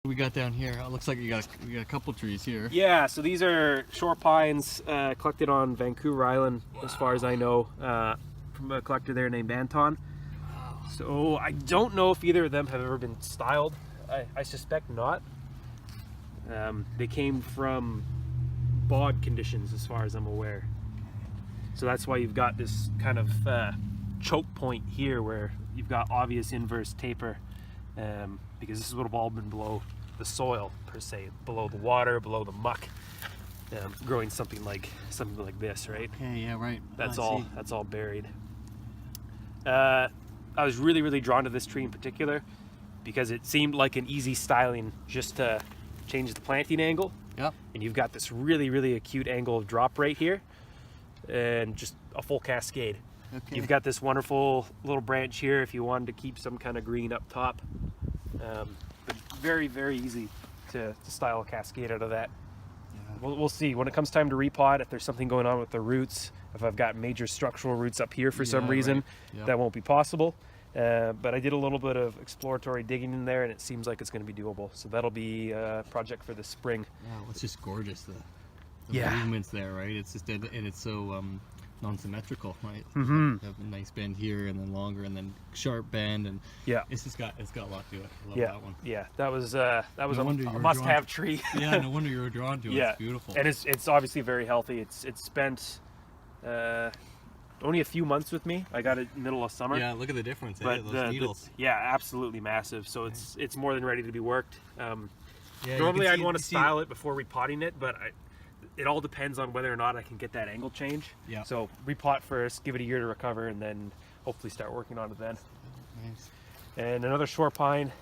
What we got down here? It looks like we got a couple trees here. Yeah, so these are shore pines collected on Vancouver Island, as far as I know, from a collector there named Anton. Wow. So I don't know if either of them have ever been styled. I suspect not. They came from bog conditions, as far as I'm aware. So that's why you've got this kind of choke point here where you've got obvious inverse taper, because this would have all been below the soil per se, below the water, below the muck, growing something like this, right? Okay, yeah, right. That's all buried. I was really drawn to this tree in particular because it seemed like an easy styling, just to change the planting angle. Yep. And you've got this really acute angle of drop right here, and just a full cascade. Okay. You've got this wonderful little branch here if you wanted to keep some kind of green up top. But very easy to style a cascade out of that. Yeah. We'll see when it comes time to repot if there's something going on with the roots. If I've got major structural roots up here for some reason, right. Yep. that won't be possible. But I did a little bit of exploratory digging in there, and it seems like it's going to be doable. So that'll be a project for the spring. Yeah, well, it's just gorgeous. The Yeah. movements there, right? It's just and it's so non-symmetrical, right? Mm-hmm. You have a nice bend here, and then longer, and then sharp bend, and Yeah. it's got a lot to it. I love Yeah, that one. yeah, that was a wonder you were must-have tree. Yeah, no wonder you were drawn to it. Yeah, It's beautiful. and it's obviously very healthy. It's spent only a few months with me. I got it middle of summer. Yeah, look at the difference. But Those needles. yeah, absolutely massive. So it's more than ready to be worked. Yeah, you Normally can I'd see- want you to see- style it before repotting it, but it all depends on whether or not I can get that angle change. Yeah. So repot first, give it a year to recover, and then hopefully start working on it then. Nice. And another shore pine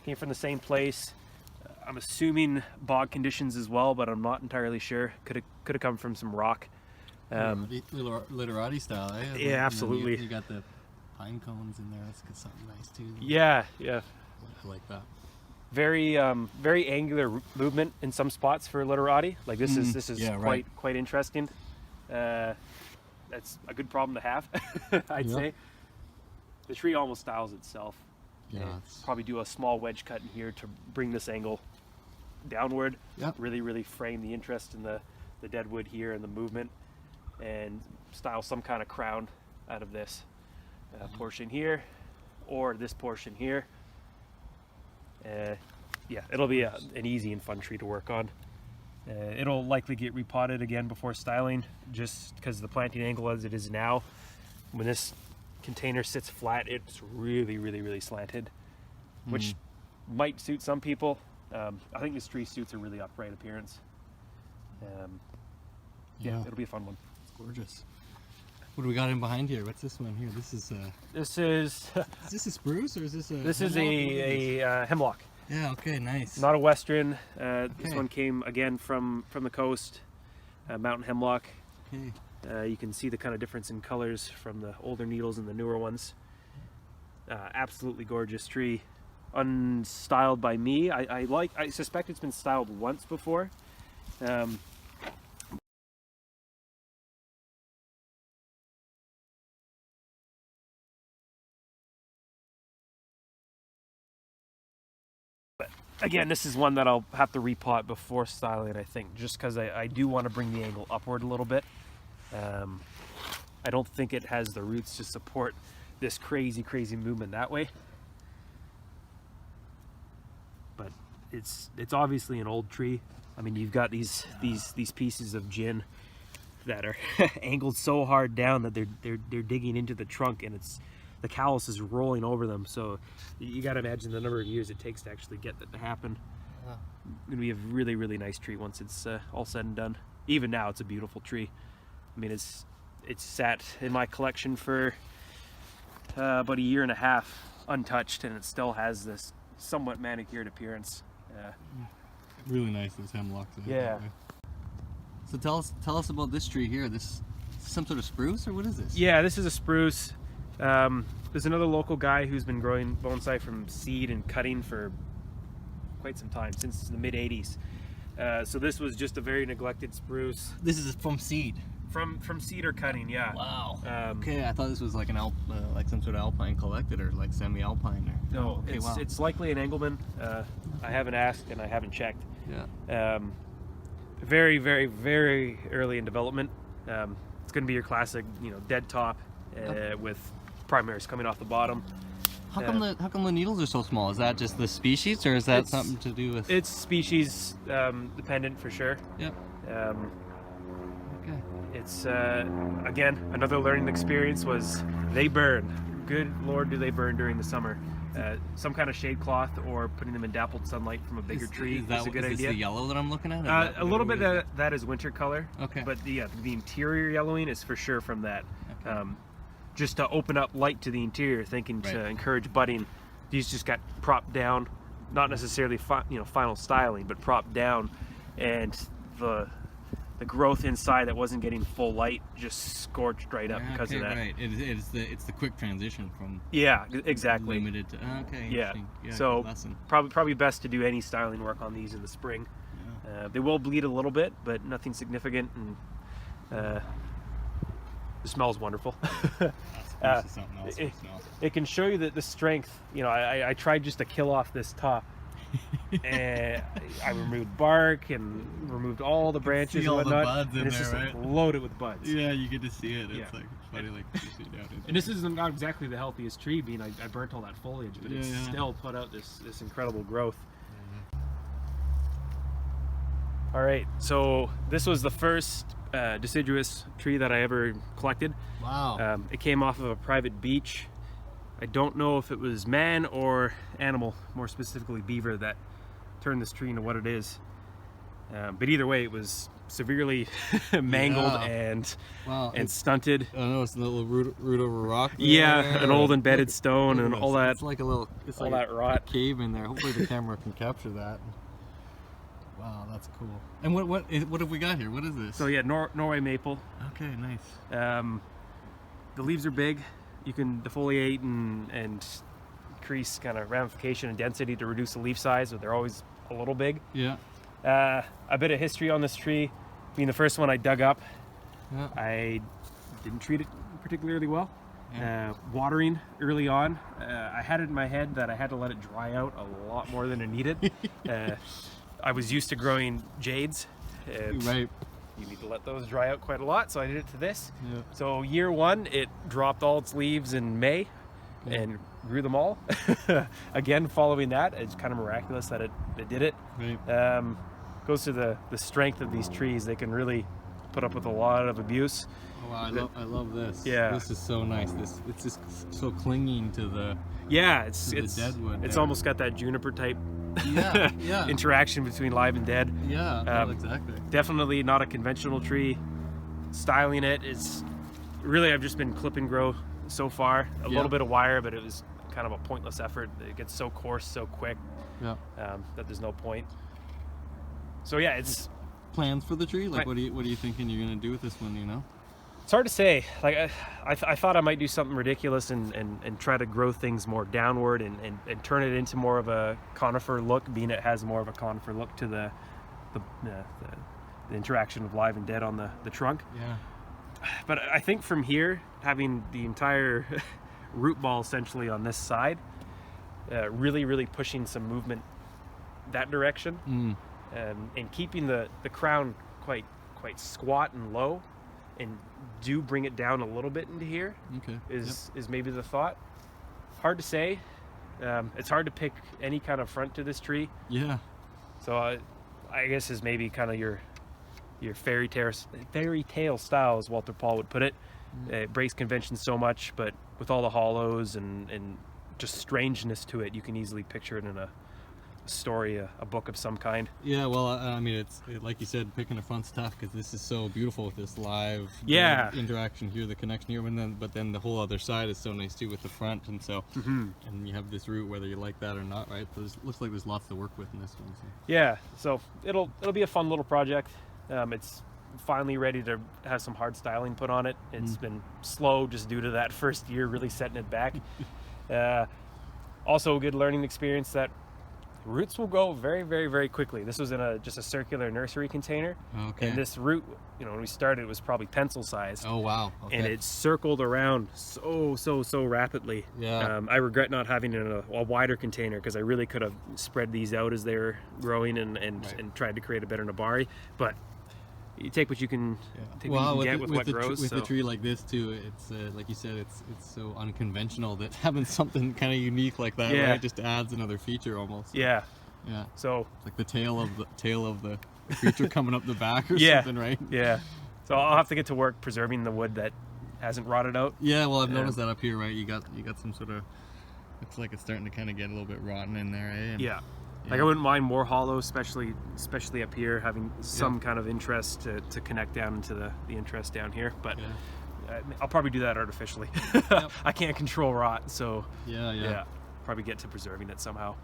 came from the same place. I'm assuming bog conditions as well, but I'm not entirely sure. Could have come from some rock. Literati style, eh? Yeah, absolutely. You got the pine cones in there. That's something nice too. Yeah. I like that. Very angular movement in some spots for Literati. Like this is yeah, right. quite interesting. That's a good problem to have, I'd say. The tree almost styles itself. Yeah, And probably do a small wedge cut in here to bring this angle downward. Yep. Really frame the interest in the dead wood here and the movement, and style some kind of crown out of this portion here, or this portion here. Yeah, it'll be an easy and fun tree to work on. It'll likely get repotted again before styling, just because of the planting angle as it is now. When this container sits flat, it's really slanted, which might suit some people. I think this tree suits a really upright appearance. Yeah, it'll be a fun one. It's gorgeous. What do we got in behind here? What's this one here? This is Is this a spruce or is this a? this is hemlock? What is a hemlock. Yeah. Okay. Nice. Not a western. This Okay. one came again from the coast, mountain hemlock. Okay. You can see the kind of difference in colors from the older needles and the newer ones. Absolutely gorgeous tree. Unstyled by me. I suspect it's been styled once before. But again, this is one that I'll have to repot before styling, I think, just because I do want to bring the angle upward a little bit. I don't think it has the roots to support this crazy movement that way. But it's obviously an old tree. I mean, you've got these pieces of gin that are angled so hard down that they're digging into the trunk, and the callus is rolling over them. So you got to imagine the number of years it takes to actually get that to happen. It's gonna be a really nice tree once it's all said and done. Even now, it's a beautiful tree. I mean, it's sat in my collection for about a year and a half untouched, and it still has this somewhat manicured appearance. Really nice. Those hemlocks. Yeah. So tell us about this tree here. This some sort of spruce or what is this? Yeah, this is a spruce. There's another local guy who's been growing bonsai from seed and cutting for quite some time, since the mid 80s. So this was just a very neglected spruce. This is from seed. From cedar cutting, yeah. Wow. Um, Okay, I thought this was like an like some sort of alpine collected or like semi-alpine. Or No, okay, wow. it's likely an Engelmann. I haven't asked and I haven't checked. Yeah. Very, very, very early in development. It's going to be your classic, dead top with primaries coming off the bottom. How come the needles are so small? Is that just the species, or is that something to do with? It's species dependent for sure. Yep. Okay. It's again, another learning experience was they burn. Good Lord, do they burn during the summer? Some kind of shade cloth or putting them in dappled sunlight from a bigger tree is a good idea. Is this the yellow that I'm looking at? A little bit of that is winter color. Okay. But the interior yellowing is for sure from that. Okay. Just to open up light to the interior, thinking to encourage budding. These just got propped down, not necessarily final styling, but propped down, and the growth inside that wasn't getting full light just scorched right up because of that. Right. It's the quick transition from exactly limited to yeah. So probably best to do any styling work on these in the spring. Yeah. They will bleed a little bit, but nothing significant, and the smell's wonderful. That's something else. It can show you that the strength. I tried just to kill off this top. And I removed bark and removed all the branches and whatnot, and it's just loaded with buds. Yeah, you get to see it. It's like funny, like you see down. And this is not exactly the healthiest tree, being I burnt all that foliage, but it's still put out this incredible growth. All right, so this was the first deciduous tree that I ever collected. Wow. It came off of a private beach. I don't know if it was man or animal, more specifically beaver, that turned this tree into what it is. But either way, it was severely mangled and stunted. I know it's a little root over rock. Yeah, an old embedded stone and all that. It's like all that rot cave in there. Hopefully the camera can capture that. Wow, that's cool. And what have we got here? What is this? So yeah, Norway maple. Okay, nice. The leaves are big. You can defoliate and increase kind of ramification and density to reduce the leaf size, but they're always a little big. Yeah. A bit of history on this tree. Being the first one I dug up, I didn't treat it particularly well. Yeah. Watering early on, I had it in my head that I had to let it dry out a lot more than it needed. I was used to growing jades. Right. You need to let those dry out quite a lot, so I did it to this. Yeah. So year one, it dropped all its leaves in May and grew them all. Again, following that, it's kind of miraculous that it did it. Right. Goes to the strength of these trees. They can really put up with a lot of abuse. Oh, wow, I love this. Yeah. This is so nice. It's just so clinging to the it's dead wood. It's almost got that juniper type yeah. interaction between live and dead. Yeah, exactly. Definitely not a conventional tree. Styling it is really, I've just been clip and grow so far. A little bit of wire, but it was kind of a pointless effort. It gets so coarse so quick that there's no point. So yeah, it's plans for the tree. Like, what are you thinking you're gonna do with this one? It's hard to say. Like I thought I might do something ridiculous and try to grow things more downward and turn it into more of a conifer look, being it has more of a conifer look to the interaction of live and dead on the trunk. Yeah. But I think from here, having the entire root ball essentially on this side, really pushing some movement that direction, and keeping the crown quite squat and low, and do bring it down a little bit into here. Is maybe the thought. Hard to say. It's hard to pick any kind of front to this tree. Yeah. So I guess is maybe kind of your fairy tale style, as Walter Paul would put it. It breaks convention so much, but with all the hollows and just strangeness to it, you can easily picture it in a story, a book of some kind. Yeah, well, I mean, it's like you said, picking a front's tough because this is so beautiful with this live interaction here, the connection here, but then the whole other side is so nice too with the front, and so and you have this root whether you like that or not, right? So it looks like there's lots to work with in this one. So. Yeah, so it'll be a fun little project. It's finally ready to have some hard styling put on it. It's been slow just due to that first year really setting it back. Also a good learning experience that Roots will go very, very, very quickly. This was in just a circular nursery container. Okay. And this root, you know, when we started, it was probably pencil sized. Oh, wow. Okay. And it circled around so rapidly. Yeah. I regret not having it in a wider container, because I really could have spread these out as they were growing and tried to create a better nabari. But you take what you can, take what you can get with what grows. With a tree like this too, it's like you said, it's so unconventional that having something kind of unique like that, right, just adds another feature almost. Yeah. Yeah. So it's like the tail of the creature coming up the back or something, right? Yeah. So I'll have to get to work preserving the wood that hasn't rotted out. Yeah. Well, I've noticed that up here, right? You got some sort of. Looks like it's starting to kind of get a little bit rotten in there, eh? And, yeah. Like I wouldn't mind more hollow, especially up here, having some kind of interest to connect down into the interest down here. But I'll probably do that artificially. I can't control rot, so probably get to preserving it somehow.